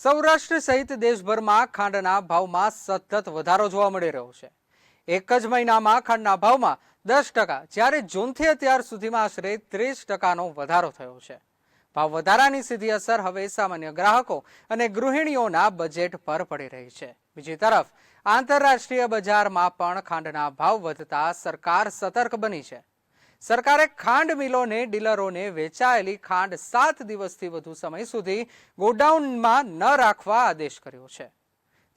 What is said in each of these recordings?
સૌરાષ્ટ્ર સહિત દેશભરમાં ખાંડના ભાવમાં સતત વધારો જોવા મળી રહ્યો છે। એક જ મહિનામાં ખાંડના ભાવમાં 10%, જ્યારે જૂનથી અત્યાર સુધીમાં આશરે 30%નો વધારો થયો છે। ભાવ વધારાની સીધી અસર હવે સામાન્ય ગ્રાહકો અને ગૃહિણીઓના બજેટ પર પડી રહી છે। બીજી તરફ આંતરરાષ્ટ્રીય બજારમાં પણ ખાંડના ભાવ વધતા સરકાર સતર્ક બની છે। સરકારે ખાંડ મિલોને ડીલરોને વેચાયેલી ખાંડ 7 દિવસથી વધુ સમય સુધી ગોડાઉનમાં ન રાખવા આદેશ કર્યો છે।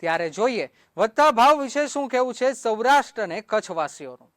ત્યારે જોઈએ વધતા ભાવ વિશે શું કહેવું છે સૌરાષ્ટ્ર અને કચ્છવાસીઓનું।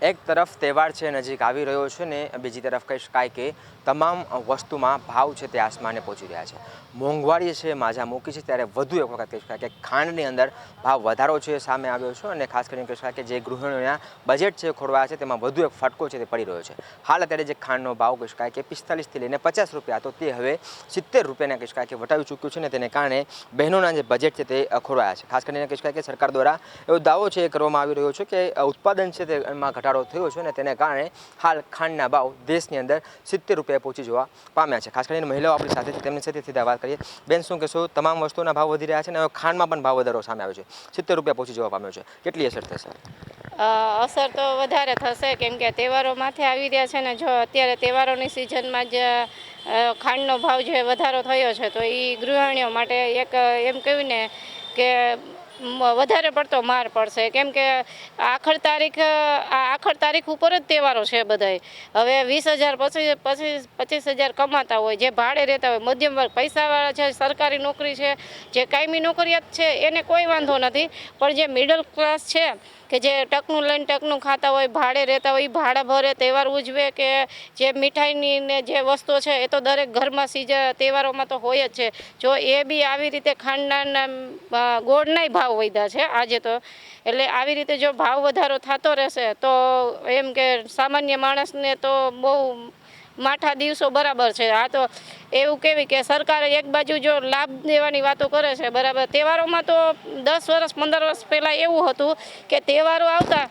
એક તરફ તહેવાર છે નજીક આવી રહ્યો છે ને બીજી તરફ કહી શકાય કે તમામ વસ્તુમાં ભાવ છે તે આસમાને પહોંચી રહ્યા છે। મોંઘવારી છે માજા મૂકી છે ત્યારે વધુ એક વખત કહી શકાય કે ખાંડની અંદર ભાવ વધારો છે સામે આવ્યો છે અને ખાસ કરીને કહી શકાય કે જે ગૃહિણીઓના બજેટ છે ખોરવાયા છે તેમાં વધુ એક ફટકો છે તે પડી રહ્યો છે। હાલ અત્યારે જે ખાંડનો ભાવ કહી શકાય કે 45થી લઈને 50 રૂપિયા હતો તે હવે 70 રૂપિયાના કહી શકાય કે વટાવી ચૂક્યું છે ને તેને કારણે બહેનોના જે બજેટ છે તે ખોરવાયા છે। ખાસ કરીને કહી શકાય કે સરકાર દ્વારા એવો દાવો છે કરવામાં આવી રહ્યો છે કે ઉત્પાદન છે તે એમાં ઘટાડો થયો છે અને તેને કારણે હાલ ખાંડના ભાવ દેશની અંદર 70 રૂપિયા પહોંચી જવા પામ્યા છે। ખાસ કરીને મહિલાઓ આપણી સાથે તેમની સાથે સીધા વાત કરીએ। બેન, શું કહેશો, તમામ વસ્તુના ભાવ વધી રહ્યા છે અને ખાંડમાં પણ ભાવ વધારો સામે આવ્યો છે, 70 રૂપિયા પહોંચી જવા પામ્યો છે, કેટલી અસર થશે? અસર તો વધારે થશે, કેમ કે તહેવારો માથે આવી રહ્યા છે ને જો અત્યારે તહેવારોની સિઝનમાં જ ખાંડનો ભાવ જે વધારો થયો છે તો એ ગૃહિણીઓ માટે એક એમ કહ્યું ને કે વધારે પડતો માર પડશે, કેમ કે આખર તારીખ ઉપર જ તહેવારો છે બધાય। હવે 20,000 25,000 કમાતા હોય, જે ભાડે રહેતા હોય, મધ્યમ વર્ગ, પૈસાવાળા છે, સરકારી નોકરી છે, જે કાયમી નોકરિયાત છે એને કોઈ વાંધો નથી, પણ જે મિડલ ક્લાસ છે કે જે ટકનું લઈને ટકનું ખાતા હોય, ભાડે રહેતા હોય, ભાડા ભરે, તહેવાર ઉજવે, કે જે મીઠાઈની ને જે વસ્તુઓ છે એ તો દરેક ઘરમાં તહેવારોમાં તો હોય જ છે। જો એ બી આવી રીતે ખાંડના ગોળનાય ભાવ વધ્યા છે આજે તો, એટલે આવી રીતે જો ભાવ વધારો થતો રહેશે તો એમ કે સામાન્ય માણસને તો બહુ માઠા દિવસો બરાબર છે। આ તો એવું કેવી કે સરકારે એક બાજુ જો લાભ દેવાની વાતો કરે છે બરાબર, તહેવારોમાં તો 10 વર્ષ 15 વર્ષ પહેલાં એવું હતું કે તહેવારો આવતા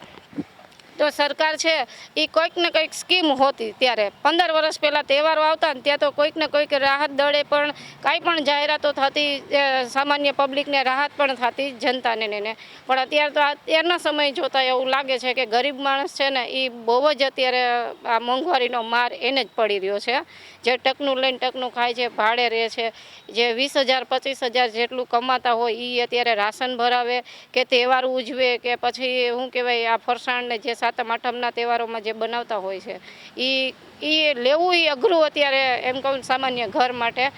તો સરકાર છે એ કોઈક ને કોઈક સ્કીમ હોતી, ત્યારે 15 વર્ષ પહેલાં તહેવારો આવતા ને ત્યાં તો કોઈક ને કોઈક રાહત દળે પણ કાંઈ પણ જાહેરાતો થતી, સામાન્ય પબ્લિકને રાહત પણ થતી જનતાને ને। પણ અત્યારે તો અત્યારના સમય જોતાં એવું લાગે છે કે ગરીબ માણસ છે ને એ બહુ જ અત્યારે આ મોંઘવારીનો માર એને જ પડી રહ્યો છે। જે ટકનું લઈને ટકનું ખાય છે, ભાડે રહે છે, જે 20,000 25,000 જેટલું કમાતા હોય એ અત્યારે રાશન ભરાવે કે તહેવાર ઉજવે કે પછી શું કહેવાય આ ફરસાણને જે સાતમ આઠમના તહેવારોમાં જે બનાવતા હોય છે એ લેવું એ અઘરું અત્યારે એમ કહું સામાન્ય ઘર માટે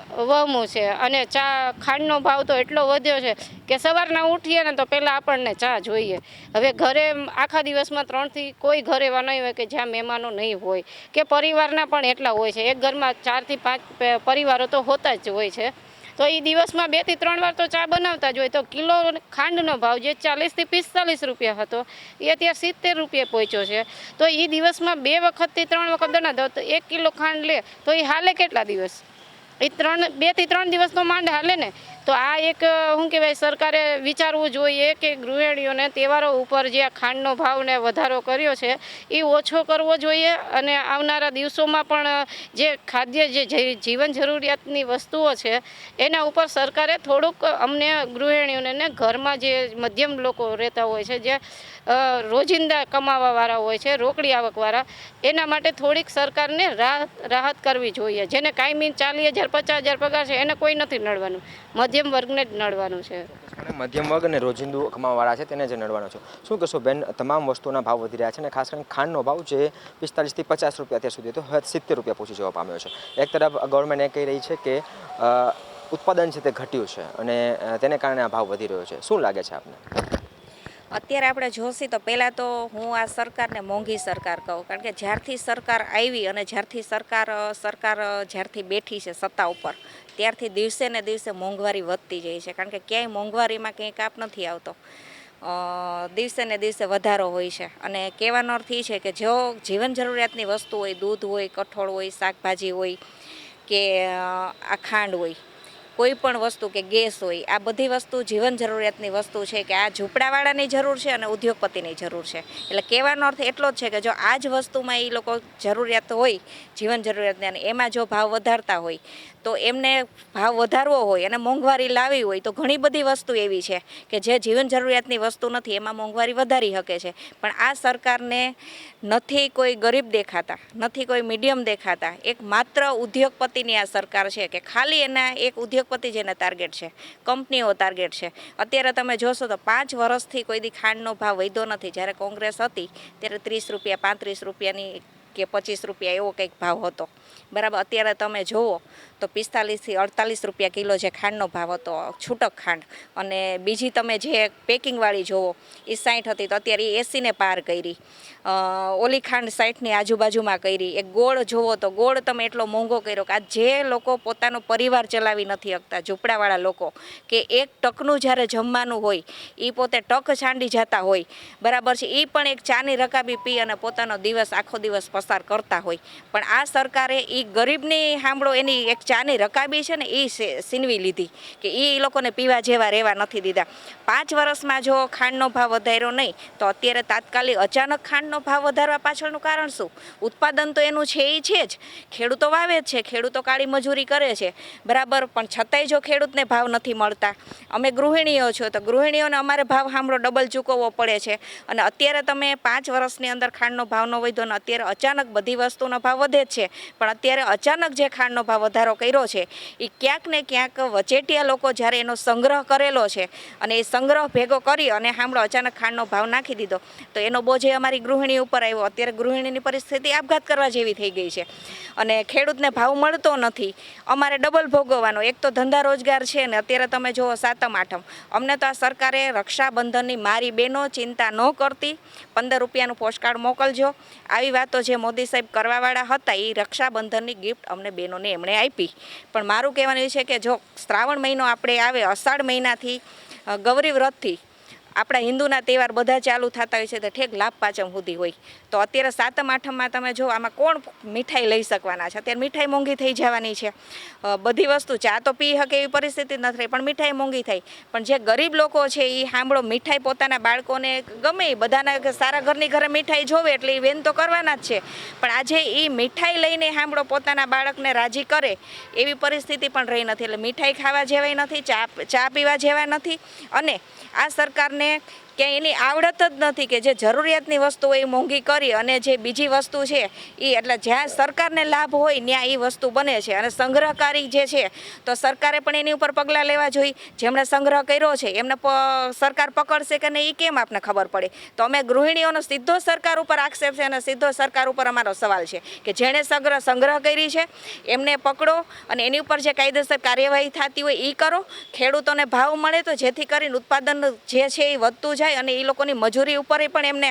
વહમું છે। અને ચા ખાંડનો ભાવ તો એટલો વધ્યો છે કે સવારના ઉઠીએ ને તો પહેલાં આપણને ચા જોઈએ। હવે ઘરે આખા દિવસમાં 3 થી કોઈ ઘર એવા નહીં હોય કે જ્યાં મહેમાનો નહીં હોય, કે પરિવારના પણ એટલા હોય છે, એક ઘરમાં 4 થી 5 પરિવારો તો હોતા જ હોય છે, તો એ દિવસમાં 2 થી 3 વાર તો ચા બનાવતા જ હોય। તો કિલો ખાંડનો ભાવ જે 40 થી 45 રૂપિયા હતો એ અત્યારે 70 રૂપિયા પહોંચ્યો છે। તો એ દિવસમાં 2 વખતથી 3 વખત બનાવતો તો 1 કિલો ખાંડ લે તો એ હાલે કેટલા દિવસ? એ 2 થી 3 દિવસ તો માંડ હાલે ને। તો આ એક શું કહેવાય સરકારે વિચારવું જોઈએ કે ગૃહિણીઓને તહેવારો ઉપર જે આ ખાંડનો ભાવને વધારો કર્યો છે એ ઓછો કરવો જોઈએ, અને આવનારા દિવસોમાં પણ જે ખાદ્ય જે જીવન જરૂરિયાતની વસ્તુઓ છે એના ઉપર સરકારે થોડુંક અમને ગૃહિણીઓને ને ઘરમાં જે મધ્યમ લોકો રહેતા હોય છે, જે રોજિંદા કમાવાવાળા હોય છે, રોકડી આવકવાળા, એના માટે થોડીક સરકારને રાહત કરવી જોઈએ। જેને કાયમી 40,000 50,000 પગાર છે એને કોઈ નથી નડવાનું, મધ્યમ વર્ગને જ નડવાનું છે। મધ્યમ વર્ગ અને રોજિંદુ કમાવાવાળા છે તેને જ નડવાનો છે। શું કહેશો બેન, તમામ વસ્તુના ભાવ વધી રહ્યા છે અને ખાસ કરીને ખાંડનો ભાવ છે 45 થી 50 રૂપિયા અત્યાર સુધી તો 70 રૂપિયા પહોંચી જવા પામ્યો છે। એક તરફ ગવર્મેન્ટ એ કહી રહી છે કે ઉત્પાદન છે તે ઘટ્યું છે અને તેને કારણે આ ભાવ વધી રહ્યો છે, શું લાગે છે આપને? અત્યારે આપણે જોશી તો પહેલાં તો હું આ સરકારને મોંઘી સરકાર કહું, કારણ કે જ્યારથી સરકાર આવી અને જ્યારથી સરકાર જ્યારથી બેઠી છે સત્તા ઉપર ત્યારથી દિવસે ને દિવસે મોંઘવારી વધતી જાય છે, કારણ કે ક્યાંય મોંઘવારીમાં ક્યાંય કાપ નથી આવતો, દિવસે ને દિવસે વધારો હોય છે। અને કહેવાનો અર્થ એ છે કે જો જીવન જરૂરિયાતની વસ્તુ હોય, દૂધ હોય, કઠોળ હોય, શાકભાજી હોય કે આ ખાંડ હોય, કોઈ પણ વસ્તુ કે ગેસ હોય, આ બધી વસ્તુ જીવન જરૂરિયાતની વસ્તુ છે કે આ ઝૂંપડાવાળાની જરૂર છે અને ઉદ્યોગપતિની જરૂર છે. એટલે કહેવાનો અર્થ એટલો જ છે કે જો આ જ વસ્તુમાં એ લોકો જરૂરિયાત હોય જીવન જરૂરિયાતની અને એમાં જો ભાવ વધારતા હોય તો એમને ભાવ વધારવો હોય અને મોંઘવારી લાવી હોય તો ઘણી બધી વસ્તુ એવી છે કે જે જીવન જરૂરિયાતની વસ્તુ નથી એમાં મોંઘવારી વધારી શકે છે. પણ આ સરકારને નથી કોઈ ગરીબ દેખાતા, નથી કોઈ મીડિયમ દેખાતા, એક માત્ર ઉદ્યોગપતિની આ સરકાર છે કે ખાલી એના એક ઉદ્યોગપતિ જેને ટાર્ગેટ છે, કંપનીઓ ટાર્ગેટ છે. અત્યારે તમે જોશો તો 5 વર્ષથી કોઈ દી ખાંડનો ભાવ વધ્યો નથી. જ્યારે કોંગ્રેસ હતી ત્યારે 30 રૂપિયા 35 રૂપિયાની કે 25 રૂપિયા એવો કંઈક ભાવ હતો, બરાબર. અત્યારે તમે જુઓ તો 45 થી 48 રૂપિયા કિલો જે ખાંડનો ભાવ હતો છૂટક ખાંડ, અને બીજી તમે જે પેકિંગવાળી જુઓ એ 60 હતી તો અત્યારે એ 80 ને પાર કરી. ઓલી ખાંડ 60ની આજુબાજુમાં કરી. એક ગોળ જુઓ તો ગોળ તમે એટલો મોંઘો કર્યો કે આ જે લોકો પોતાનો પરિવાર ચલાવી નથી શકતા, ઝૂંપડાવાળા લોકો, કે એક ટકનું જ્યારે જમવાનું હોય એ પોતે ટક છાંડી જતા હોય, બરાબર છે, એ પણ એક ચાની રકાબી પી અને પોતાનો દિવસ આખો દિવસ પસાર કરતા હોય. પણ આ સરકારે એ ગરીબની સાંભળો એની એક ચાની રકાબી છે ને એ સીનવી લીધી કે એ લોકોને પીવા જેવા રહેવા નથી દીધા. 5 વર્ષમાં જો ખાંડનો ભાવ વધાર્યો નહીં તો અત્યારે તાત્કાલિક અચાનક ખાંડનો ભાવ વધારવા પાછળનું કારણ શું? ઉત્પાદન તો એનું છે એ છે જ, ખેડૂતો વાવે જ છે, ખેડૂતો કાળી મજૂરી કરે છે, બરાબર. પણ છતાંય જો ખેડૂતને ભાવ નથી મળતા, અમે ગૃહિણીઓ છો તો ગૃહિણીઓને અમારે ભાવ સાંભળો ડબલ ચૂકવવો પડે છે. અને અત્યારે તમે 5 વર્ષની અંદર ખાંડનો ભાવ ન વધ્યો ને અત્યારે અચાનક બધી વસ્તુનો ભાવ વધે જ છે. પણ અત્યારે અચાનક જે ખાંડનો ભાવ વધારો કર્યો છે એ ક્યાંક ને ક્યાંક વચેટિયા લોકો જ્યારે એનો સંગ્રહ કરેલો છે અને એ સંગ્રહ ભેગો કરી અને સાંભળો અચાનક ખાંડનો ભાવ નાખી દીધો તો એનો બોજે અમારી ગૃહિણી ઉપર આવ્યો. અત્યારે ગૃહિણીની પરિસ્થિતિ આપઘાત કરવા જેવી થઈ ગઈ છે અને ખેડૂતને ભાવ મળતો નથી, અમારે ડબલ ભોગવવાનો. એક તો ધંધા રોજગાર છે ને અત્યારે તમે જુઓ 7મ 8મ, અમને તો આ સરકારે રક્ષાબંધનની મારી બહેનો ચિંતા ન કરતી 15 રૂપિયાનું પોસ્ટકાર્ડ મોકલજો, આવી વાતો જે મોદી સાહેબ કરવાવાળા હતા એ રક્ષાબંધનની ગિફ્ટ અમને બહેનોને એમણે આપી. પણ મારું કહેવાનું એ છે કે જો શ્રાવણ મહિનો આપણે આવે, અષાઢ મહિનાથી ગૌરી વ્રતથી આપણા હિન્દુના તહેવાર બધા ચાલુ થતા હોય છે તો ઠેક લાભ પાંચમ સુધી હોય. તો અત્યારે 7મ 8મમાં તમે જો આમાં કોણ મીઠાઈ લઈ શકવાના છે? અત્યારે મીઠાઈ મોંઘી થઈ જવાની છે. બધી વસ્તુ ચા તો પી શકે એવી પરિસ્થિતિ નથી, પણ મીઠાઈ મોંઘી થઈ. પણ જે ગરીબ લોકો છે એ સાંભળો મીઠાઈ પોતાના બાળકોને ગમે બધાના સારા ઘરની ઘરે મીઠાઈ જોવે એટલે એ વેન તો કરવાના જ છે. પણ આજે એ મીઠાઈ લઈને સાંભળો પોતાના બાળકને રાજી કરે એવી પરિસ્થિતિ પણ રહી નથી. એટલે મીઠાઈ ખાવા જેવાય નથી, ચા પીવા જેવા નથી. અને આ સરકારને ક્યાંય એની આવડત જ નથી કે જે જરૂરિયાતની વસ્તુ એ મોંઘી કરી અને જે બીજી વસ્તુ છે એ એટલે જ્યાં સરકારને લાભ હોય ત્યાં એ વસ્તુ બને છે. અને સંગ્રહકારી જે છે તો સરકારે પણ એની ઉપર પગલાં લેવા જોઈએ. જેમણે સંગ્રહ કર્યો છે એમને સરકાર પકડશે કે નહીં એ કેમ આપને ખબર પડે? તો અમે ગૃહિણીઓનો સીધો સરકાર ઉપર આક્ષેપ છે અને સીધો સરકાર ઉપર અમારો સવાલ છે કે જેણે સંગ્રહ કરી છે એમને પકડો અને એની ઉપર જે કાયદેસર કાર્યવાહી થતી હોય એ કરો. ખેડૂતોને ભાવ મળે તો જેથી કરીને ઉત્પાદન જે છે એ વધતું જાય અને એ લોકોની મજૂરી ઉપર પણ એમને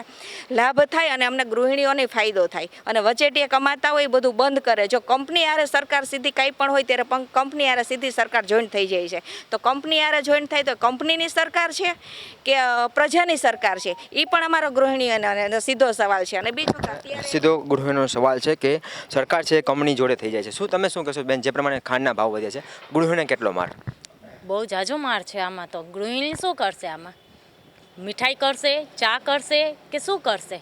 લાભ થાય અને અમને ગૃહિણીઓને ફાયદો થાય. અને વચેટીએ કમાતા હોય એ બધું બંધ કરે. જો કંપની આરે સરકાર સીધી કંઈ પણ હોય ત્યારે કંપની આરે સીધી સરકાર જોઈન્ટ થઈ જાય છે. તો કંપની આરે જોઈન્ટ થાય તો કંપનીની સરકાર છે કે પ્રજાની સરકાર છે એ પણ અમારો ગૃહિણીઓનો સીધો સવાલ છે. અને બીજું સીધો ગૃહિણીનો સવાલ છે કે સરકાર છે કંપની જોડે થઈ જાય છે. શું તમે શું કહેશો બેન, જે પ્રમાણે ખાંડના ભાવ વધ્યા છે, ગૃહિણીને કેટલો માર? બહુ જાજો માર છે આમાં. તો ગૃહિણી શું કરશે આમાં? મીઠાઈ કરશે, ચા કરશે કે શું કરશે?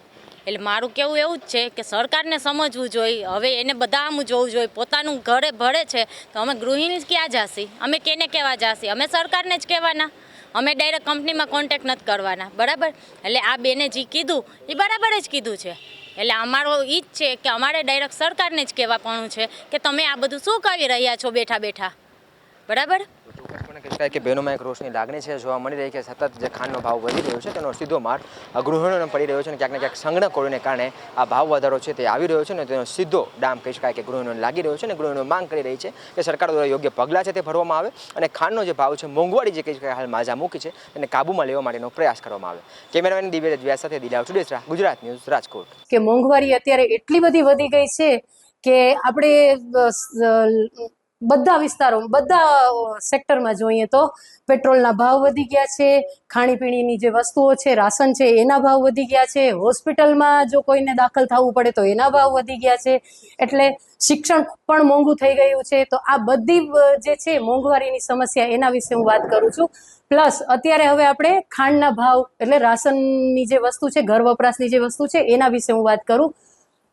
એટલે મારું કહેવું એવું જ છે કે સરકારને સમજવું જોઈએ. હવે એને બધા આમ જોવું જોઈએ. પોતાનું ઘરે ભળે છે તો અમે ગૃહિણી ક્યાં જાશી? અમે કેને કહેવા જાશી? અમે સરકારને જ કહેવાના. અમે ડાયરેક્ટ કંપનીમાં કોન્ટેક્ટ નથી કરવાના, બરાબર? એટલે આ બેને જે કીધું એ બરાબર જ કીધું છે. એટલે અમારો એ જ છે કે અમારે ડાયરેક્ટ સરકારને જ કહેવાનું છે કે તમે આ બધું શું કરી રહ્યા છો બેઠા બેઠા, બરાબર? કહેવાય કે બહેનોમાં એક રોષની લાગણી છે જોવા મળી રહી કે સતત જે ખાંડનો ભાવ વધી રહ્યો છે તેનો સીધો માર ગૃહિણીઓને પડી રહ્યો છે અને ક્યાંક ને ક્યાંક સંગ્રહખોરીને કારણે આ ભાવ વધારો છે તે આવી રહ્યો છે ને તેનો સીધો ડામ કહી શકાય કે ગૃહિણીઓને લાગી રહ્યો છે. અને ગૃહિણીઓ માંગ કરી રહી છે કે સરકાર દ્વારા યોગ્ય પગલાં છે તે ભરવામાં આવે અને ખાંડનો જે ભાવ છે, મોંઘવારી જે કહી શકાય હાલ માજા મૂકી છે તેને કાબૂમાં લેવા માટેનો પ્રયાસ કરવામાં આવે. કેમેરામેન દિવ્ય વ્યાસ સાથે દિલાવ ચુડેસરા, ગુજરાત ન્યૂઝ, રાજકોટ. કે મોંઘવારી અત્યારે એટલી બધી વધી ગઈ છે કે આપણે બધા વિસ્તારોમાં બધા સેક્ટરમાં જોઈએ તો પેટ્રોલના ભાવ વધી ગયા છે, ખાણીપીણીની જે વસ્તુઓ છે, રાશન છે, એના ભાવ વધી ગયા છે, હોસ્પિટલમાં જો કોઈને દાખલ થવું પડે તો એના ભાવ વધી ગયા છે, એટલે શિક્ષણ પણ મોંઘું થઈ ગયું છે. તો આ બધી જે છે મોંઘવારીની સમસ્યા, એના વિશે હું વાત કરું છું. પ્લસ અત્યારે હવે આપણે ખાંડના ભાવ એટલે રાશનની જે વસ્તુ છે, ઘર વપરાશની જે વસ્તુ છે, એના વિશે હું વાત કરું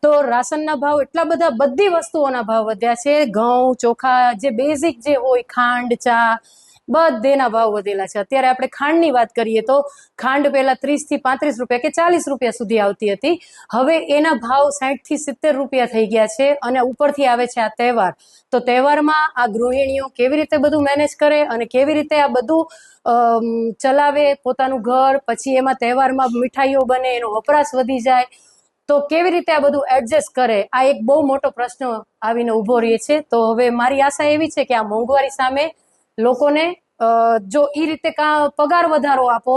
તો રાશનના ભાવ એટલા બધા, બધી વસ્તુઓના ભાવ વધ્યા છે. ઘઉં, ચોખા, જે બેઝિક જે હોય, ખાંડ, ચા, બધેના ભાવ વધેલા છે. અત્યારે આપણે ખાંડની વાત કરીએ તો ખાંડ પહેલા 30 થી 35 રૂપિયા કે 40 રૂપિયા સુધી આવતી હતી, હવે એના ભાવ 60 થી 70 રૂપિયા થઈ ગયા છે. અને ઉપરથી આવે છે આ તહેવાર, તો તહેવારમાં આ ગૃહિણીઓ કેવી રીતે બધું મેનેજ કરે અને કેવી રીતે આ બધું ચલાવે પોતાનું ઘર, પછી એમાં તહેવારમાં મીઠાઈઓ બને, એનો વપરાશ વધી જાય, તો કેવી રીતે આ બધું એડજસ્ટ કરે, આ એક બહુ મોટો પ્રશ્ન આવીને ઊભો રહે છે. તો હવે મારી આશા એવી છે કે આ મોંઘવારી સામે લોકોને જો એ રીતે પગાર વધારો આપો,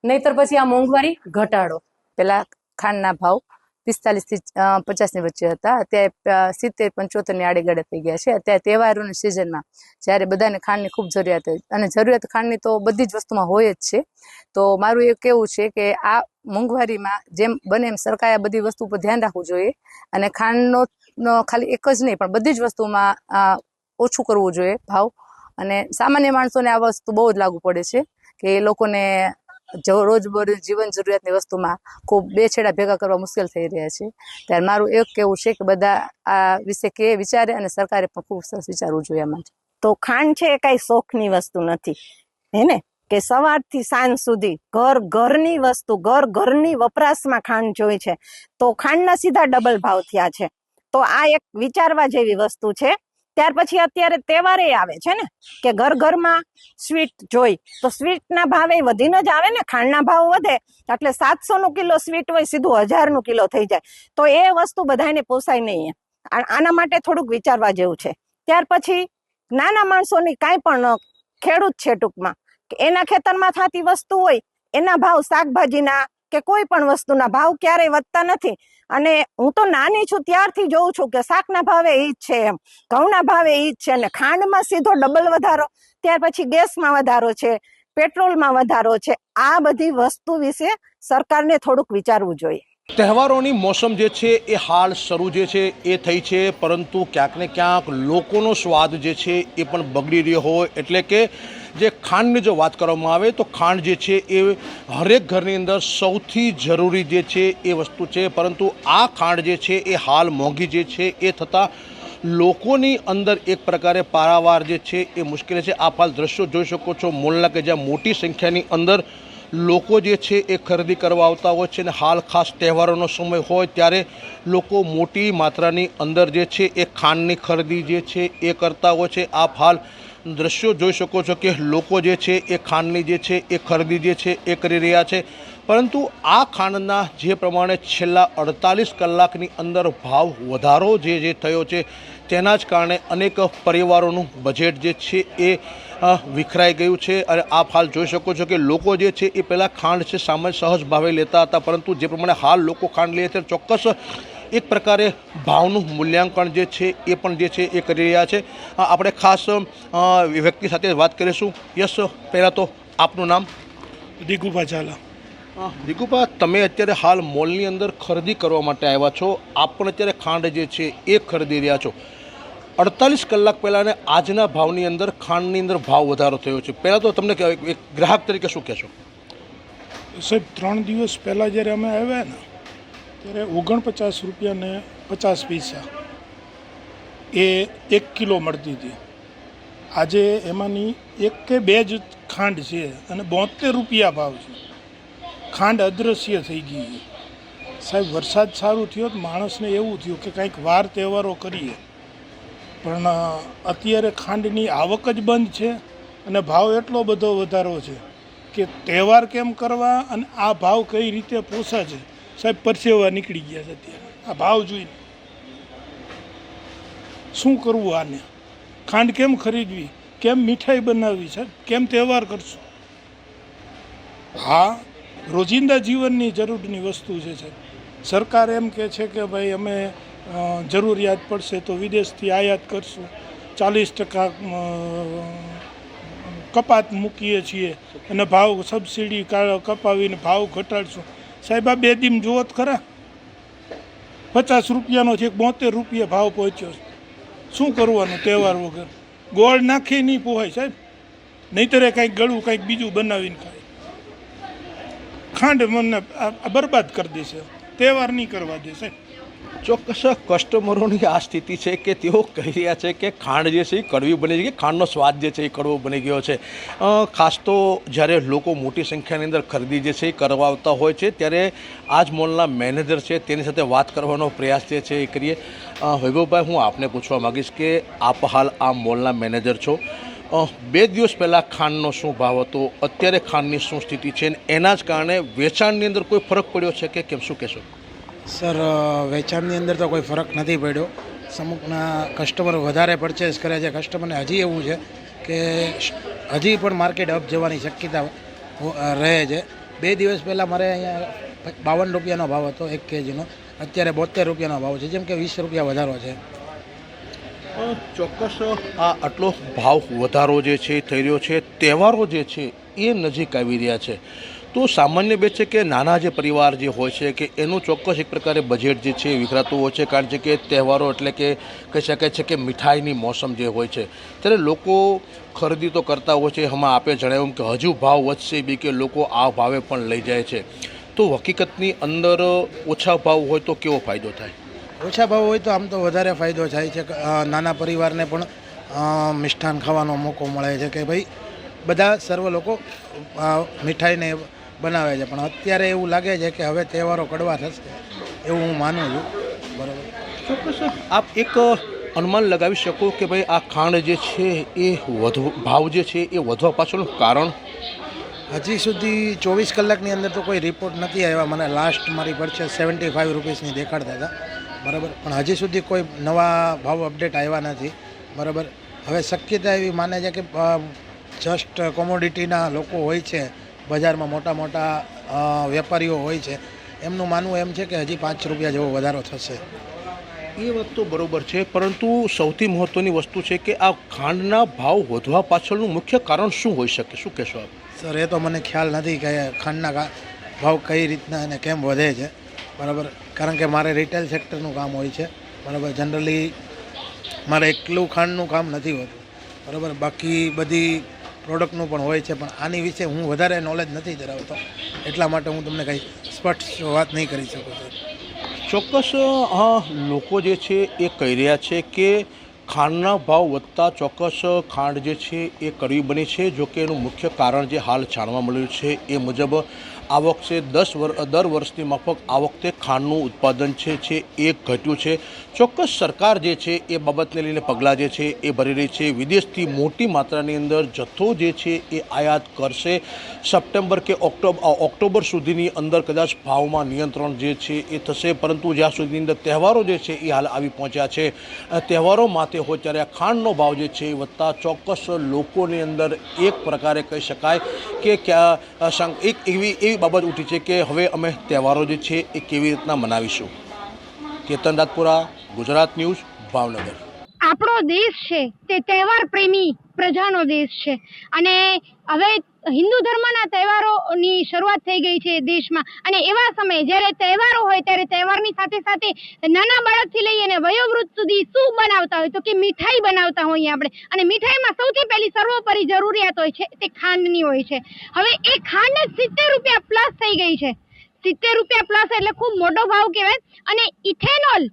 નહીતર પછી આ મોંઘવારી ઘટાડો. પેલા ખાંડના ભાવ 45 થી 50 ની વચ્ચે હતા, અત્યારે 70-75 ની આડેગાડે થઈ ગયા છે. અત્યારે તહેવારોની સિઝનમાં જ્યારે બધાને ખાંડની ખૂબ જરૂરિયાત હોય, અને જરૂરિયાત ખાંડની તો બધી જ વસ્તુમાં હોય જ છે. તો મારું એ કહેવું છે કે આ મોંઘવારીમાં જેમ બને એમ સરકારે આ બધી વસ્તુ પર ધ્યાન રાખવું જોઈએ, અને ખાંડનો ખાલી એક જ નહીં પણ બધી જ વસ્તુમાં ઓછું કરવું જોઈએ ભાવ. અને સામાન્ય માણસોને આ વસ્તુ બહુ જ લાગુ પડે છે કે એ લોકોને રોજબરોજ જીવન જરૂરિયાતની વસ્તુમાં ખૂબ બે છેડા ભેગા કરવા મુશ્કેલ થઈ રહ્યા છે. ત્યારે મારું એક કહેવું છે કે બધા આ વિશે કે વિચારે, અને સરકારે પણ ખૂબ સરસ વિચારવું જોઈએ આમાં. તો ખાંડ છે એ કાંઈ શોખની વસ્તુ નથી, હે ને, કે સવારથી સાંજ સુધી ઘરની વસ્તુ, ઘરની વપરાશમાં ખાંડ જોઈ છે, તો ખાંડના સીધા ડબલ ભાવ થયા છે. તો આ એક વિચારવા જેવી વસ્તુ છે. ત્યાર પછી અત્યારે તહેવારે આવે છે ને, કે ઘરમાં સ્વીટ જોઈ, તો સ્વીટના ભાવે વધીને જ આવે ને. ખાંડના ભાવ વધે એટલે 700 કિલો સ્વીટ હોય, સીધું 1000 કિલો થઈ જાય, તો એ વસ્તુ બધાને પોસાય નહીં. આના માટે થોડુંક વિચારવા જેવું છે. ત્યાર પછી નાના માણસોની કાંઈ પણ ખેડૂત છે ટૂંકમાં, કે એના ખેતરમાં થતી વસ્તુ હોય, એના ભાવ શાકભાજીના કે કોઈ પણ વસ્તુના ભાવ ક્યારેય વધતા નથી. અને હું તો નાની છું ત્યારથી જોઉં છું કે શાકના ભાવે એ જ છે, એમ ઘઉંના ભાવે એ જ છે, અને ખાંડમાં સીધો ડબલ વધારો. ત્યાર પછી ગેસમાં વધારો છે, પેટ્રોલમાં વધારો છે. આ બધી વસ્તુ વિશે સરકારને થોડુંક વિચારવું જોઈએ. તહેવારોની મોસમ જે છે એ હાલ શરૂ જે છે એ થઈ છે, પરંતુ ક્યાંક ને ક્યાંક લોકોનો સ્વાદ જે છે એ પણ બગડી રહ્યો હોય. એટલે કે જે ખાંડની જો વાત કરવામાં આવે તો ખાંડ જે છે એ હરેક ઘરની અંદર સૌથી જરૂરી જે છે એ વસ્તુ છે, પરંતુ આ ખાંડ જે છે એ હાલ મોંઘી જે છે એ થતાં લોકોની અંદર એક પ્રકારે પારાવાર જે છે એ મુશ્કેલી છે. આપ હાલ દ્રશ્યો જોઈ શકો છો મોલના, કે જ્યાં મોટી સંખ્યાની અંદર લોકો જે છે એ ખરીદી કરવા આવતા હોય છે. અને હાલ ખાસ તહેવારોનો સમય હોય ત્યારે લોકો મોટી માત્રાની અંદર જે છે એ ખાંડની ખરીદી જે છે એ કરતા હોય છે. આપ હાલ દ્રશ્યો જોઈ શકો છો કે લોકો જે છે એ ખાંડની જે છે એ ખરીદી જે છે એ કરી રહ્યા છે. પરંતુ આ ખાંડના જે પ્રમાણે છેલ્લા 48 કલાકની અંદર ભાવ વધારો જે થયો છે, તેના જ કારણે અનેક પરિવારોનું બજેટ જે છે એ વિખરાઈ ગયું છે. અને આપ હાલ જોઈ શકો છો કે લોકો જે છે એ પહેલાં ખાંડ છે સામાન્ય સહજ ભાવે લેતા હતા, પરંતુ જે પ્રમાણે હાલ લોકો ખાંડ લે છે, ચોક્કસ એક પ્રકારે ભાવનું મૂલ્યાંકન જે છે એ પણ જે છે એ કરી રહ્યા છે. આપણે ખાસ વ્યક્તિ સાથે વાત કરીશું. યસ, પહેલાં તો આપનું નામ? દિગુભા ઝાલા. દિગુભા, તમે અત્યારે હાલ મોલની અંદર ખરીદી કરવા માટે આવ્યા છો, આપ પણ અત્યારે ખાંડ જે છે એ ખરીદી રહ્યા છો. 48 કલાક પહેલાં ને આજના ભાવની અંદર ખાંડની અંદર ભાવ વધારો થયો છે. પહેલાં તો તમને એક ગ્રાહક તરીકે શું કહેશો? સાહેબ, 3 દિવસ પહેલાં જ્યારે અમે આવ્યા ને ત્યારે 49 રૂપિયા ને 50 પૈસા એ 1 કિલો મળતી હતી. આજે એમાંની 1 કે 2 જ ખાંડ છે અને 72 રૂપિયા ભાવ છે. ખાંડ અદૃશ્ય થઈ ગઈ છે. સાહેબ, વરસાદ સારું થયો તો માણસને એવું થયું કે કંઈક વાર તહેવારો કરીએ, પણ અત્યારે ખાંડની આવક જ બંધ છે અને ભાવ એટલો બધો વધારો છે કે તહેવાર કેમ કરવા અને આ ભાવ કઈ રીતે પોસાય છે. સાહેબ, પરસેવા નીકળી ગયા છે અત્યારે આ ભાવ જોઈને. શું કરવું આને? ખાંડ કેમ ખરીદવી? કેમ મીઠાઈ બનાવવી? સાહેબ, કેમ તહેવાર કરશું? હા, રોજિંદા જીવનની જરૂરની વસ્તુ છે સાહેબ. સરકાર એમ કહે છે કે ભાઈ અમે જરૂરિયાત પડશે તો વિદેશથી આયાત કરશું, 40% કપાત મૂકીએ છીએ અને ભાવ સબસિડી કપાવીને ભાવ ઘટાડશું. સાહેબ આ 2 દિન જુઓ તો ખરા, 50 રૂપિયાનો છે, 72 રૂપિયા ભાવ પહોંચ્યો છે. શું કરવાનું તહેવાર વગર? ગોળ નાખી નહીં પોહાય સાહેબ, નહીંતર કંઈક ગળું કંઈક બીજું બનાવીને ખાય. ખાંડ મને બરબાદ કરી દેશે, તહેવાર નહીં કરવા દે સાહેબ. ચોક્કસ કસ્ટમરોની આ સ્થિતિ છે કે તેઓ કહી રહ્યા છે કે ખાંડ જે છે એ કડવી બની છે, કે ખાંડનો સ્વાદ જે છે એ કડવો બની ગયો છે. ખાસ તો જ્યારે લોકો મોટી સંખ્યાની અંદર ખરીદી જે છે એ કરવા આવતા હોય છે ત્યારે આ જ મોલના મેનેજર છે તેની સાથે વાત કરવાનો પ્રયાસ જે છે એ કરીએ. વૈભવભાઈ, હું આપને પૂછવા માગીશ કે આપ હાલ આ મોલના મેનેજર છો. 2 દિવસ પહેલાં ખાંડનો શું ભાવ હતો, અત્યારે ખાંડની શું સ્થિતિ છે, અને એના જ કારણે વેચાણની અંદર કોઈ ફરક પડ્યો છે કે કેમ, શું કહેશો? સર, વેચાણની અંદર તો કોઈ ફરક નથી પડ્યો. અમુકના કસ્ટમર વધારે પરચેસ કરે છે. કસ્ટમરને હજી એવું છે કે હજી પણ માર્કેટ અપ જવાની શક્યતા રહે છે. 2 દિવસ પહેલાં મારે અહીંયા 52 રૂપિયાનો ભાવ હતો 1 kgનો, અત્યારે 72 રૂપિયાનો ભાવ છે, જેમ કે 20 રૂપિયા વધારો છે. ચોક્કસ આ આટલો ભાવ વધારો જે છે એ થઈ રહ્યો છે. તહેવારો જે છે એ નજીક આવી રહ્યા છે, તો સામાન્ય બે છે કે નાના જે પરિવાર જે હોય છે કે એનું ચોક્કસ એક પ્રકારે બજેટ જે છે એ વિખરાતું હોય છે, કારણ કે તહેવારો એટલે કે કહી શકાય છે કે મીઠાઈની મોસમ જે હોય છે ત્યારે લોકો ખરીદી તો કરતા હોય છે. હમણાં આપે જણાવ્યું કે હજુ ભાવ વધશે બી કે લોકો આ ભાવે પણ લઈ જાય છે. તો હકીકતની અંદર ઓછા ભાવ હોય તો કેવો ફાયદો થાય? ઓછા ભાવ હોય તો આમ તો વધારે ફાયદો થાય છે. નાના પરિવારને પણ મિષ્ટાન ખાવાનો મોકો મળે છે કે ભાઈ બધા સર્વ લોકો મીઠાઈને બનાવે છે. પણ અત્યારે એવું લાગે છે કે હવે તહેવારો કડવા થશે એવું હું માનું છું. બરાબર. ચોક્કસ આપ એક અનુમાન લગાવી શકો કે ભાઈ આ ખાંડ જે છે એ ભાવ જે છે એ વધવા પાછળનું કારણ? હજી સુધી 24 કલાકની અંદર તો કોઈ રિપોર્ટ નથી આવ્યા. મને લાસ્ટ મારી પરચેસ 75 રૂપીસની દેખાડતા હતા. બરાબર. પણ હજી સુધી કોઈ નવા ભાવ અપડેટ આવ્યા નથી. બરાબર. હવે શક્યતા એવી માને છે કે જસ્ટ કોમોડિટીના લોકો હોય છે બજારમાં, મોટા મોટા વેપારીઓ હોય છે, એમનું માનવું એમ છે કે હજી 5 રૂપિયા જેવો વધારો થશે. એ વાત તો બરાબર છે, પરંતુ સૌથી મહત્ત્વની વસ્તુ છે કે આ ખાંડના ભાવ વધવા પાછળનું મુખ્ય કારણ શું હોઈ શકે, શું કહેશો આપ? સર, એ તો મને ખ્યાલ નથી કે ખાંડના ભાવ કઈ રીતના અને કેમ વધે છે. બરાબર. કારણ કે મારે રિટેલ સેક્ટરનું કામ હોય છે. બરાબર. જનરલી મારે એકલું ખાંડનું કામ નથી હોતું. બરાબર. બાકી બધી પ્રોડક્ટનું પણ હોય છે, પણ આની વિશે હું વધારે નોલેજ નથી ધરાવતો, એટલા માટે હું તમને કંઈ સ્પષ્ટ વાત નહીં કરી શકું. ચોક્કસ લોકો જે છે એ કહી રહ્યા છે કે ખાંડના ભાવ વધતા ચોક્કસ ખાંડ જે છે એ કડવી બની છે. જોકે એનું મુખ્ય કારણ જે હાલ જાણવા મળ્યું છે એ મુજબ આ વખતે દર વર્ષની માફક આ વખતે ખાંડનું ઉત્પાદન છે એ ઘટ્યું છે. ચોક્કસ સરકાર જે છે એ બાબતને લઈને પગલાં જે છે એ ભરી રહી છે. વિદેશથી મોટી માત્રાની અંદર જથ્થો જે છે એ આયાત કરશે. સપ્ટેમ્બર કે ઓક્ટોબર સુધીની અંદર કદાચ ભાવમાં નિયંત્રણ જે છે એ થશે, પરંતુ જ્યાં સુધીની અંદર તહેવારો જે છે એ હાલ આવી પહોંચ્યા છે. તહેવારો માથે હોય ત્યારે આ ખાંડનો ભાવ જે છે એ વધતા ચોક્કસ લોકોની અંદર એક પ્રકારે કહી શકાય કે એક એવી બાબત ઉઠી છે કે હવે અમે તહેવારો જે છે એ કેવી રીતના મનાવીશું. કેતન રાજપુરા, ગુજરાત ન્યૂઝ, ભાવનગર. આપણો દેશ છે તે તહેવાર પ્રેમી પ્રજાનો દેશ છે, અને હવે હિન્દુ ધર્મના તહેવારોની શરૂઆત થઈ ગઈ છે દેશમાં. અને એવા સમયે જ્યારે તહેવારો હોય ત્યારે તહેવારની સાથે સાથે નાના બાળકથી લઈ અને વયોવૃદ્ધ સુધી શું બનાવતા હોય તો કે મીઠાઈ બનાવતા હોઈએ આપણે. અને મીઠાઈમાં સૌથી પહેલી સર્વોપરી જરૂરિયાત હોય છે તે ખાંડની હોય છે. હવે એ ખાંડ 70 રૂપિયા પ્લસ થઈ ગઈ છે. 70 રૂપિયા પ્લસ એટલે ખૂબ મોટો ભાવ કહેવાય. અને ઇથેનોલ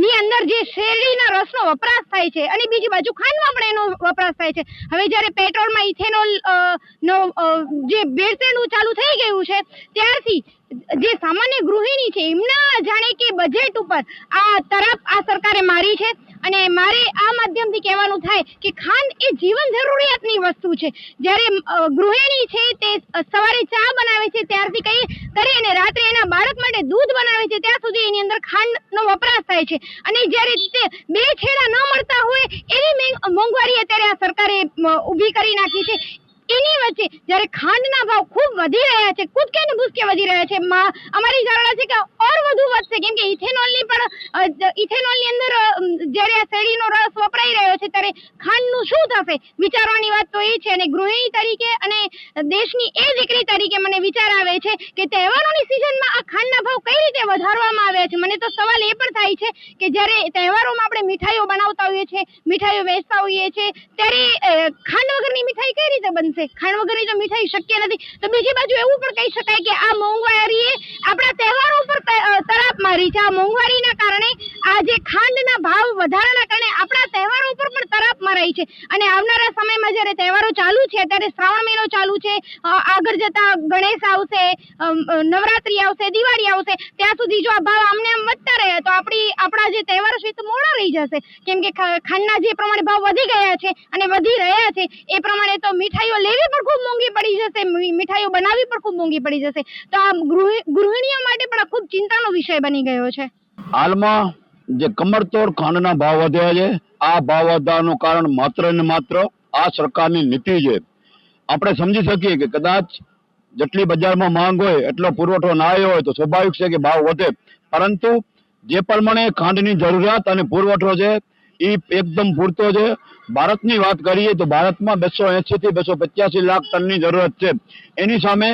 ની અંદર જે શેરડીના રસનો વપરાશ થાય છે અને બીજી બાજુ ખાંડમાં પણ એનો વપરાશ થાય છે. હવે જ્યારે પેટ્રોલમાં ઇથેનોલ નો જે ભેળસેળનું ચાલુ થઈ ગયું છે ત્યારથી જે સામાન્ય ગૃહિણી છે એમના જાણે કે બજેટ ઉપર આ તરફ આ સરકારે મારી છે. અને મારે આ માધ્યમથી કહેવાનું થાય કે ખાંડ એ જીવન જરૂરિયાતની વસ્તુ છે. જ્યારે ગૃહિણી છે તે સવારે ચા બનાવે છે ત્યારથી કરી અને રાત્રે એના બાળક માટે દૂધ બનાવે છે ત્યાં સુધી એની અંદર ખાંડનો વપરાશ થાય છે. અને જ્યારે તે 2 છેડા ન મળતા હોય એવી મોંઘવારી અત્યારે આ સરકારે ઊભી કરી નાખી છે. એની વચ્ચે જ્યારે ખાંડના ભાવ ખૂબ વધી રહ્યા છે, કૂદકે ને ભૂસકે વધી રહ્યા છે, અમારી ધારણા છે કે ઓર વધુ વધશે, કેમ કે ઇથેનોલની અંદર જ્યારે આ શેરડીનો રસ વપરાઈ રહ્યો છે છે ત્યારે ખાંડનું શું થશે વિચારવાની વાત તો એ છે. અને ગૃહિણી તરીકે અને દેશની એ દીકરી તરીકે મને વિચાર આવે છે કે તહેવારોની સિઝનમાં આ ખાંડના ભાવ કઈ રીતે વધારવામાં આવ્યા છે. મને તો સવાલ એ પણ થાય છે કે જ્યારે તહેવારોમાં આપણે મીઠાઈઓ બનાવતા હોઈએ છીએ, મીઠાઈઓ વેચતા હોઈએ છીએ, ત્યારે ખાંડ વગરની મીઠાઈ કઈ રીતે બનશે? ખાંડ વગરની તો મીઠાઈ શક્ય નથી. તો બીજી બાજુ એવું પણ કહી શકાય કે આ મોંઘવારીએ આપણા તહેવારો પર તરાપ મારી છે. આ મોંઘવારીના કારણે આ જે ખાંડના ભાવ વધારાના કારણે આપણા તહેવારો ઉપર પણ તરાપ મરાઈ છે. અને આવનારા સમયમાં જ્યારે તહેવારો ચાલુ છે, ત્યારે શ્રાવણ મહિનો ચાલુ છે, આગળ જતા ગણેશ આવશે, નવરાત્રી આવશે, દિવાળી આવશે, ત્યાં સુધી જો આ ભાવ આમને આમ વધતા રહે તો આપણા જે તહેવારો છે તો મોડા રહી જશે. કેમ કે ખાંડના જે પ્રમાણે ભાવ વધી ગયા છે અને વધી રહ્યા છે એ પ્રમાણે તો મીઠાઈઓ લેવી પણ ખૂબ મોંઘી પડી જશે, મીઠાઈઓ બનાવવી પણ ખૂબ મોંઘી પડી જશે. તો આ ગૃહિણીઓ માટે પણ આ ખૂબ ચિંતાનો વિષય બની ગયો છે. હાલમાં જે કમરતોડ ખાંડના ભાવ વધ્યા છે, આ ભાવ વધવાનું કારણ માત્ર ને માત્ર આ સરકારની નીતિ છે. આપણે સમજી શકીએ કે કદાચ જેટલી બજારમાં માંગ હોય એટલો પુરવઠો ના આવ્યો હોય તો સ્વાભાવિક છે કે ભાવ વધે, પરંતુ જે પ્રમાણે ખાંડની જરૂરિયાત અને પુરવઠો છે એ એકદમ પૂરતો છે. ભારતની વાત કરીએ તો ભારતમાં 280 થી 285 લાખ ટનની જરૂરત છે. એની સામે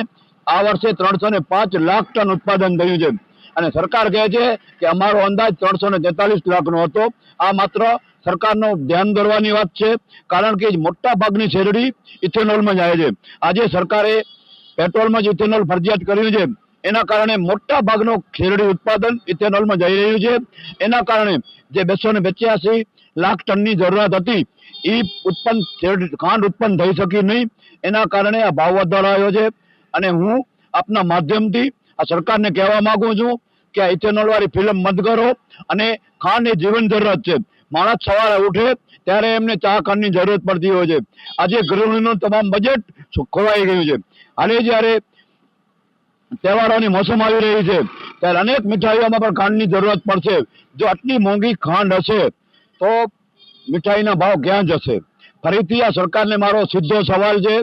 આ વર્ષે 305 લાખ ટન ઉત્પાદન થયું છે અને સરકાર કહે છે કે અમારો અંદાજ 343 લાખનો હતો. આ માત્ર સરકારનો ધ્યાન દોરવાની વાત છે, કારણ કે મોટા ભાગની શેરડી ઇથેનોલમાં જાય છે. આજે સરકારે પેટ્રોલમાં જ ઇથેનોલ ફરજિયાત કર્યું છે, એના કારણે મોટા ભાગનો શેરડી ઉત્પાદન ઇથેનોલમાં જઈ રહ્યું છે. એના કારણે જે 285 લાખ ટનની જરૂરિયાત હતી એ ખાંડ ઉત્પન્ન થઈ શકી નહીં. એના કારણે આ ભાવ વધારો આવ્યો છે. અને હું આપના માધ્યમથી આ સરકારને કહેવા માંગુ છું કે આ ઇથેનોલ વાળી ફિલ્મ બંધ કરો. અને ખાંડ એ જીવન જરૂરત છે. માણસ સવારે ઉઠે ત્યારે એમને ચા ખાંડની જરૂરત પડતી હોય છે. આજે ગૃહિણીનું તમામ બજેટ ખોવાઈ ગયું છે. હાલે જ્યારે તહેવારોની મોસમ આવી રહી છે ત્યારે અનેક મીઠાઈઓમાં પણ ખાંડની જરૂરત પડશે. જો આટલી મોંઘી ખાંડ હશે તો મીઠાઈના ભાવ ક્યાં જશે? ફરીથી આ સરકારને મારો સીધો સવાલ છે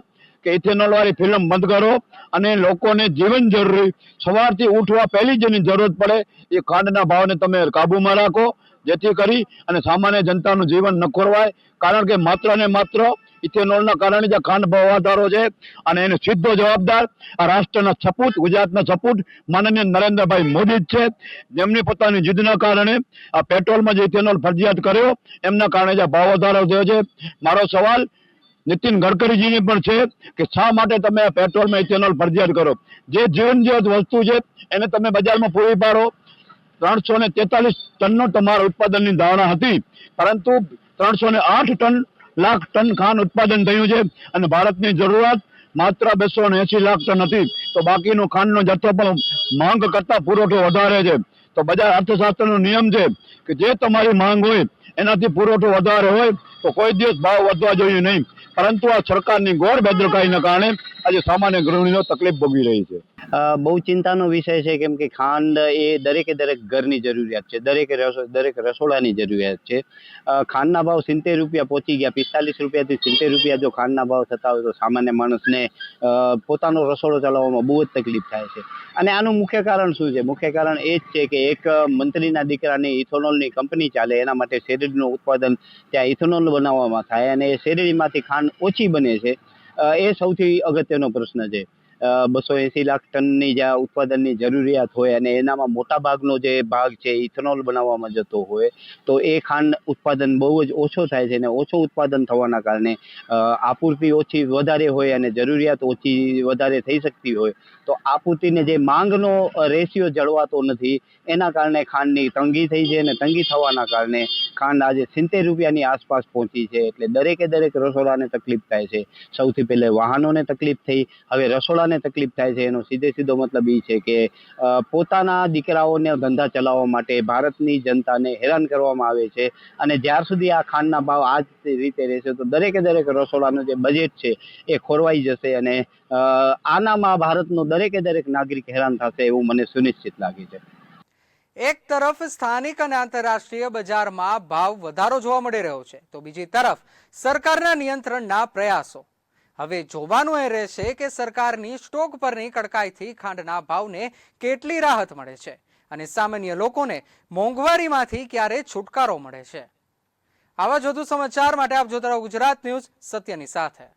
કે ઇથેનોલ વાળી ફિલ્મ બંધ કરો અને લોકોને જીવન જરૂરી સવારથી ઉઠવા પહેલી જેની જરૂરત પડે એ ખાંડના ભાવને તમે કાબૂમાં રાખો, જેથી કરી અને સામાન્ય જનતાનું જીવન ન ખોરવાય. કારણ કે માત્ર ને માત્ર ઇથેનોલના કારણે જે ખાંડ ભાવ વધારો છે અને એનો સીધો જવાબદાર આ રાષ્ટ્રના સપૂત, ગુજરાતના સપૂત માનનીય નરેન્દ્રભાઈ મોદી જ છે, જેમની પોતાની જીદના કારણે આ પેટ્રોલમાં જે ઇથેનોલ ફરજિયાત કર્યો એમના કારણે જે ભાવ વધારો થયો છે. મારો સવાલ નીતિન ગડકરીજીને પણ છે કે શા માટે તમે આ પેટ્રોલમાં ઇથેનોલ ફરજિયાત કરો? જે જીવન જેવી વસ્તુ છે એને તમે બજારમાં પૂરી પાડો. 343 ટનનો તમારા ઉત્પાદનની ધારણા હતી, પરંતુ 308 લાખ ટન ખાંડ ઉત્પાદન થયું છે અને ભારતની જરૂરિયાત માત્ર 280 લાખ ટન હતી. તો બાકીનો ખાંડનો જથ્થો પણ માંગ કરતા પુરવઠો વધારે છે. તો બજાર અર્થશાસ્ત્રનો નિયમ છે કે જે તમારી માંગ હોય એનાથી પુરવઠો વધારે હોય તો કોઈ દિવસ ભાવ વધવા જોઈએ નહીં. પરંતુ આ સરકારની ઘોર બેદરકારીના કારણે આજે સામાન્ય ગૃહિણીઓ તકલીફ ભોગવી રહી છે. બહુ ચિંતાનો વિષય છે, કેમ કે ખાંડ એ દરેકે દરેક ઘરની જરૂરિયાત છે, દરેક રસોડાની જરૂરિયાત છે. ખાંડના ભાવ 70 રૂપિયા પહોંચી ગયા. 45 રૂપિયાથી 70 રૂપિયા જો ખાંડના ભાવ થતા હોય તો સામાન્ય માણસને પોતાનો રસોડો ચલાવવામાં બહુ જ તકલીફ થાય છે. અને આનું મુખ્ય કારણ શું છે? મુખ્ય કારણ એ જ છે કે એક મંત્રીના દીકરાની ઇથેનોલની કંપની ચાલે, એના માટે શેરડીનું ઉત્પાદન ત્યાં ઇથેનોલ બનાવવામાં થાય અને એ શેરડીમાંથી ખાંડ ઓછી બને છે. એ સૌથી અગત્યનો પ્રશ્ન છે. 280 લાખ ટનની જે ઉત્પાદનની જરૂરિયાત હોય અને એનામાં મોટા ભાગનો જે ભાગ છે ઇથેનોલ બનાવવામાં જતો હોય તો એ ખાંડ ઉત્પાદન બહુ જ ઓછો થાય છે. અને ઓછો ઉત્પાદન થવાના કારણે આપૂર્તિ ઓછી વધારે હોય અને જરૂરિયાત ઓછી વધારે થઈ શકતી હોય તો આપૂર્તિને જે માંગનો રેશિયો જળવાતો નથી, એના કારણે ખાંડની તંગી થઈ છે. અને તંગી થવાના કારણે ખાંડ આજે 70 રૂપિયાની આસપાસ પહોંચી છે. એટલે દરેકે દરેક રસોડાને તકલીફ થાય છે. સૌથી પહેલે વાહનોને તકલીફ થઈ, હવે રસોડાને તકલીફ થાય છે. એનો સીધો મતલબ એ છે કે પોતાના દીકરાઓને ધંધા ચલાવવા માટે ભારતની જનતાને હેરાન કરવામાં આવે છે. અને જ્યાર સુધી આ ખાંડના ભાવ આ જ રીતે રહેશે તો દરેકે દરેક રસોડાનું જે બજેટ છે એ ખોરવાઈ જશે અને આનામાં ભારતનો દરેકે દરેક નાગરિક હેરાન થશે એવું મને સુનિશ્ચિત લાગે છે. એક તરફ સ્થાનિક અને આંતરરાષ્ટ્રીય બજારમાં ભાવ વધારો જોવા મળી રહ્યો છે, તો બીજી તરફ સરકારના નિયંત્રણના પ્રયાસો. હવે જોવાનું એ રહેશે કે સરકારની સ્ટોક પરની કડકાઈથી ખાંડના ભાવને કેટલી રાહત મળે છે અને સામાન્ય લોકોને મોંઘવારીમાંથી ક્યારે છુટકારો મળે છે. આવા જ વધુ સમાચાર માટે આપ જોતા રહો ગુજરાત ન્યૂઝ, સત્યની સાથે.